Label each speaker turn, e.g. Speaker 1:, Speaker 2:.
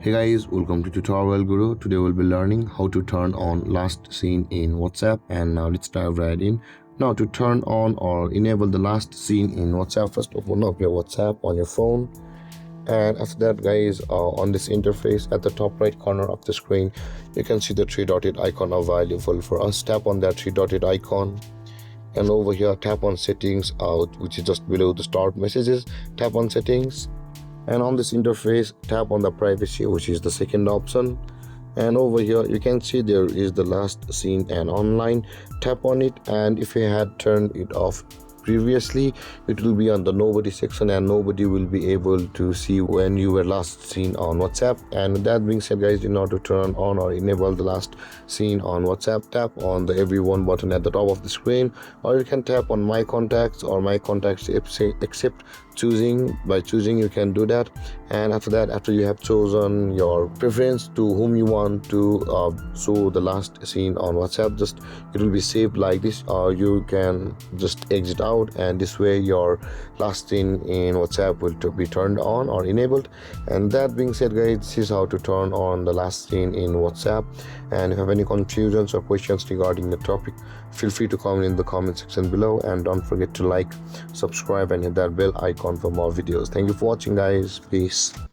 Speaker 1: Hey guys, welcome to Tutorial Guru. Today we'll be learning how to turn on last seen in WhatsApp, and now let's dive right in. Now to turn on or enable the last seen in WhatsApp, first open up your WhatsApp on your phone, and after that guys, on this interface at the top right corner of the screen you can see the three dotted icon available for us. Tap on that three dotted icon, and over here tap on settings out, which is just below the start messages. Tap on settings, and on this interface tap on the privacy, which is the second option, and over here you can see there is the last seen and online. Tap on it, and if you had turned it off previously, it will be on the nobody section and nobody will be able to see when you were last seen on WhatsApp. And with that being said guys, in order to turn on or enable the last seen on WhatsApp, tap on the everyone button at the top of the screen, or you can tap on my contacts or my contacts except choosing. By choosing you can do that, and after that, after you have chosen your preference to whom you want to show the last seen on WhatsApp, just it will be saved like this, or you can just exit out, and this way your last seen in WhatsApp will be turned on or enabled. And that being said guys, this is how to turn on the last seen in WhatsApp. And if you have any confusions or questions regarding the topic, feel free to comment in the comment section below, and don't forget to like, subscribe and hit that bell icon for more videos. Thank you for watching guys. Peace.